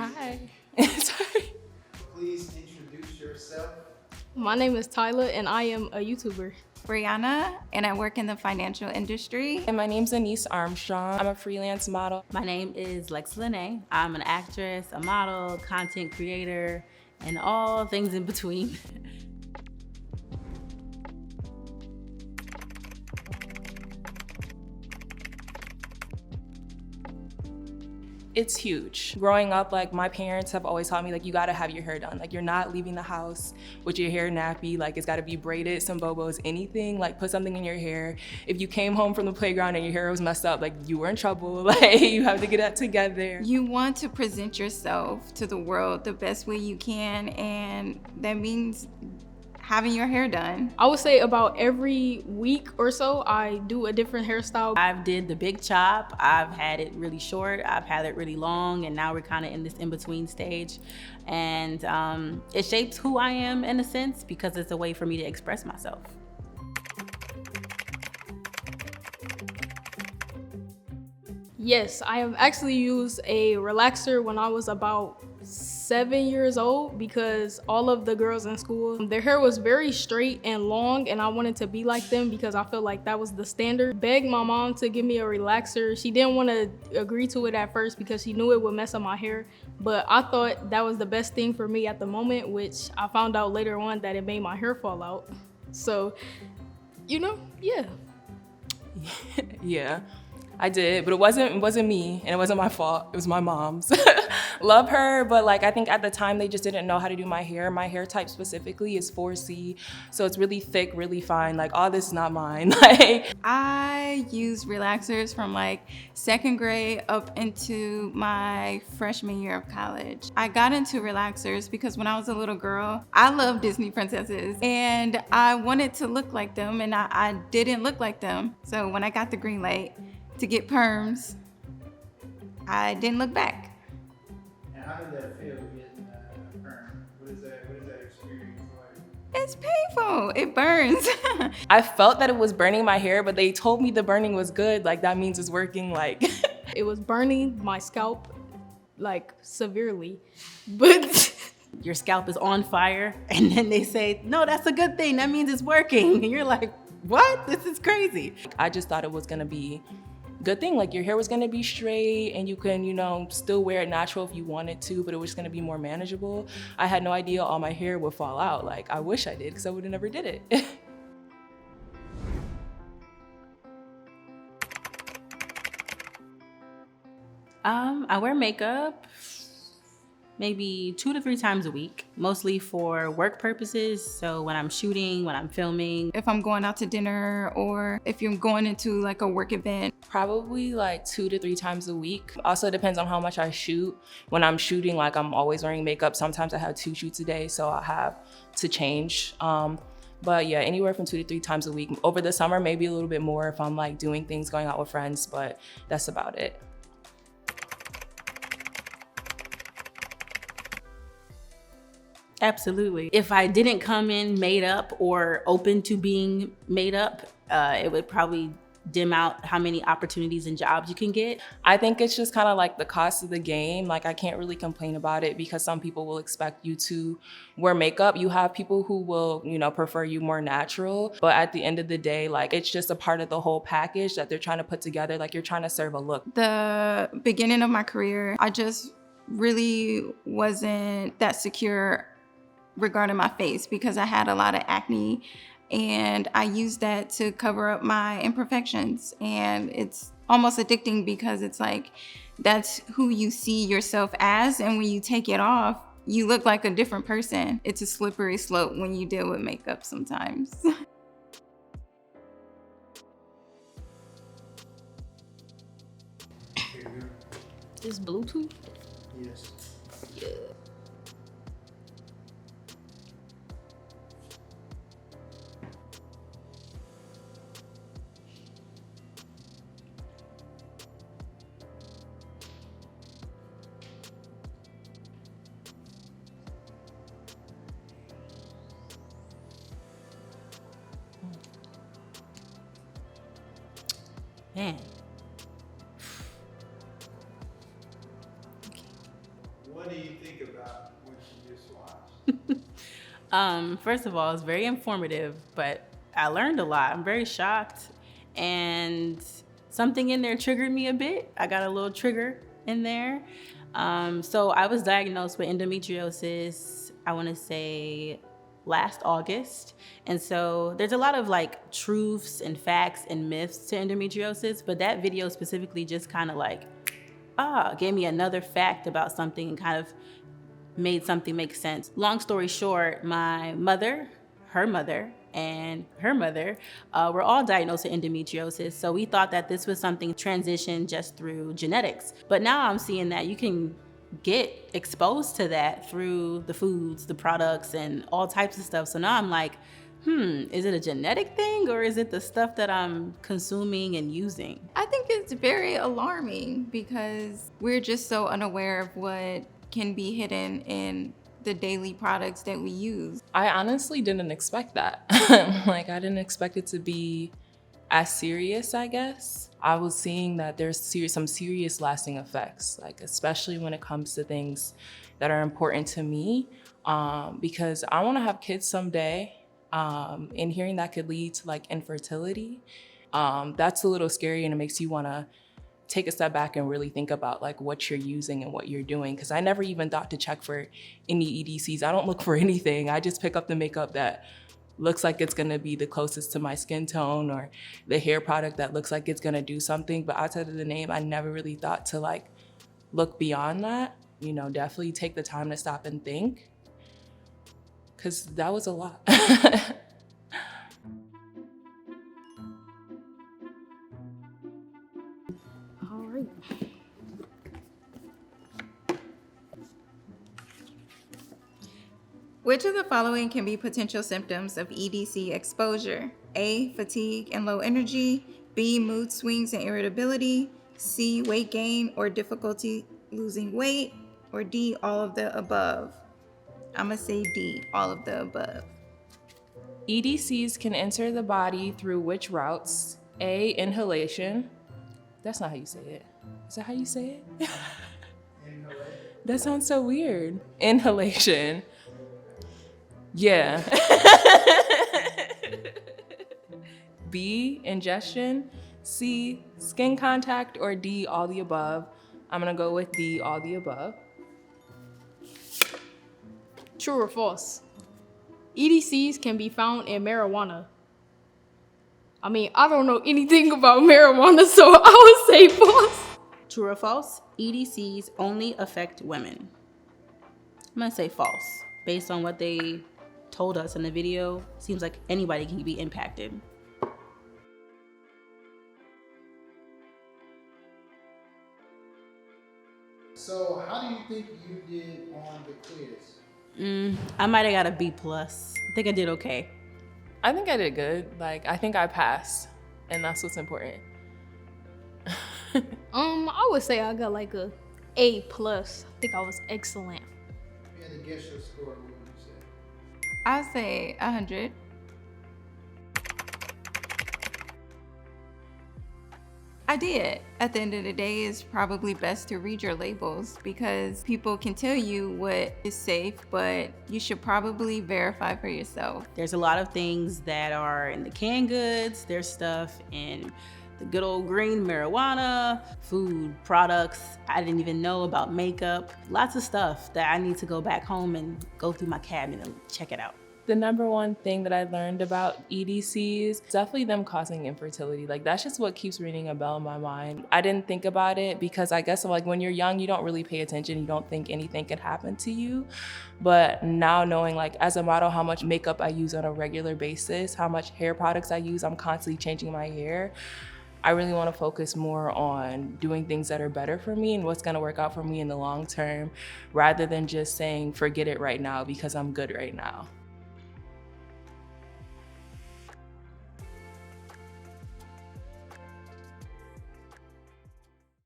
Hi. Sorry. Please introduce yourself. My name is Tyler and I am a YouTuber. Brianna, and I work in the financial industry. And my name's Anise Armstrong. I'm a freelance model. My name is Lex Lene. I'm an actress, a model, content creator, and all things in between. It's huge. Growing up, like my parents have always taught me, like you gotta have your hair done. Like you're not leaving the house with your hair nappy. Like it's gotta be braided, some bobos, anything. Like put something in your hair. If you came home from the playground and your hair was messed up, like you were in trouble. Like you have to get that together. You want to present yourself to the world the best way you can, and that means having your hair done. I would say about every week or so, I do a different hairstyle. I've did the big chop, I've had it really short, I've had it really long, and now we're kind of in this in-between stage. And it shapes who I am in a sense because it's a way for me to express myself. Yes, I have actually used a relaxer when I was about 7 years old because all of the girls in school, their hair was very straight and long, and I wanted to be like them because I felt like that was the standard. Begged my mom to give me a relaxer. She didn't want to agree to it at first because she knew it would mess up my hair, but I thought that was the best thing for me at the moment, which I found out later on that it made my hair fall out. So, yeah. Yeah, I did, but it wasn't me and it wasn't my fault. It was my mom's. Love her, but like I think at the time they just didn't know how to do my hair. My hair type specifically is 4C, so it's really thick, really fine. Like all this is not mine. Like I used relaxers from like second grade up into my freshman year of college. I got into relaxers because when I was a little girl, I loved Disney princesses and I wanted to look like them, and I didn't look like them. So when I got the green light to get perms, I didn't look back. And how did that feel getting a perm? What is that experience like? It's painful, it burns. I felt that it was burning my hair, but they told me the burning was good. Like that means it's working. Like It was burning my scalp like severely, but Your scalp is on fire, and then they say, no, that's a good thing. That means it's working. And you're like, what? This is crazy. I just thought it was gonna be a good thing. Like your hair was gonna be straight and you can, still wear it natural if you wanted to, but it was gonna be more manageable. I had no idea all my hair would fall out. Like I wish I did because I would have never did it. I wear makeup maybe 2 to 3 times a week, mostly for work purposes. So when I'm shooting, when I'm filming. If I'm going out to dinner or if you're going into like a work event. Probably like 2 to 3 times a week. Also depends on how much I shoot. When I'm shooting, like I'm always wearing makeup. Sometimes I have 2 shoots a day, so I have to change. But yeah, anywhere from 2 to 3 times a week. Over the summer, maybe a little bit more if I'm like doing things, going out with friends, but that's about it. Absolutely. If I didn't come in made up or open to being made up, it would probably dim out how many opportunities and jobs you can get. I think it's just kind of like the cost of the game. Like I can't really complain about it because some people will expect you to wear makeup. You have people who will, prefer you more natural. But at the end of the day, like it's just a part of the whole package that they're trying to put together. Like you're trying to serve a look. The beginning of my career, I just really wasn't that secure regarding my face because I had a lot of acne, and I used that to cover up my imperfections. And it's almost addicting because it's like that's who you see yourself as, and when you take it off, you look like a different person. It's a slippery slope when you deal with makeup sometimes. Here you go. it's Bluetooth. Yes. Yeah. Man. What do First of all, it's very informative, but I learned a lot. I'm very shocked, and something in there triggered me a bit. I got a little trigger in there. So I was diagnosed with endometriosis, I want to say last August. And so there's a lot of like truths and facts and myths to endometriosis, but that video specifically just kind of like, gave me another fact about something and kind of made something make sense. Long story short, my mother, her mother, and her mother were all diagnosed with endometriosis. So we thought that this was something transitioned just through genetics. But now I'm seeing that you can get exposed to that through the foods, the products, and all types of stuff. So now I'm like, is it a genetic thing or is it the stuff that I'm consuming and using? I think it's very alarming because we're just so unaware of what can be hidden in the daily products that we use. I honestly didn't expect that. Like, I didn't expect it to be as serious, I guess. I was seeing that there's some serious lasting effects, like especially when it comes to things that are important to me, because I want to have kids someday, and hearing that could lead to like infertility, that's a little scary, and it makes you want to take a step back and really think about like what you're using and what you're doing. Cause I never even thought to check for any EDCs. I don't look for anything. I just pick up the makeup that looks like it's gonna be the closest to my skin tone, or the hair product that looks like it's gonna do something. But outside of the name, I never really thought to like look beyond that. You know, definitely take the time to stop and think, cause that was a lot. All right. Which of the following can be potential symptoms of EDC exposure? A, fatigue and low energy. B, mood swings and irritability. C, weight gain or difficulty losing weight. Or D, all of the above. I'm gonna say D, all of the above. EDCs can enter the body through which routes? A, inhalation. That's not how you say it. Is that how you say it? That sounds so weird. Inhalation. Yeah. B, ingestion. C, skin contact. Or D, all the above. I'm gonna go with D, all the above. True or false? EDCs can be found in marijuana. I mean, I don't know anything about marijuana, so I would say false. True or false? EDCs only affect women. I'm gonna say false. Based on what they told us in the video, seems like anybody can be impacted. So how do you think you did on the quiz? I might have got a B+. I think I did okay. I think I did good. Like, I think I passed, and that's what's important. I would say I got like a A+. I think I was excellent. If you had to guess your score, what would you say? I'll say 100. I did. At the end of the day, it's probably best to read your labels because people can tell you what is safe, but you should probably verify for yourself. There's a lot of things that are in the canned goods. There's stuff in the good old green marijuana, food products. I didn't even know about makeup. Lots of stuff that I need to go back home and go through my cabinet and check it out. The number one thing that I learned about EDCs is definitely them causing infertility. Like, that's just what keeps ringing a bell in my mind. I didn't think about it because I guess like when you're young, you don't really pay attention. You don't think anything could happen to you. But now knowing like as a model, how much makeup I use on a regular basis, how much hair products I use, I'm constantly changing my hair. I really want to focus more on doing things that are better for me and what's going to work out for me in the long term, rather than just saying, forget it right now because I'm good right now.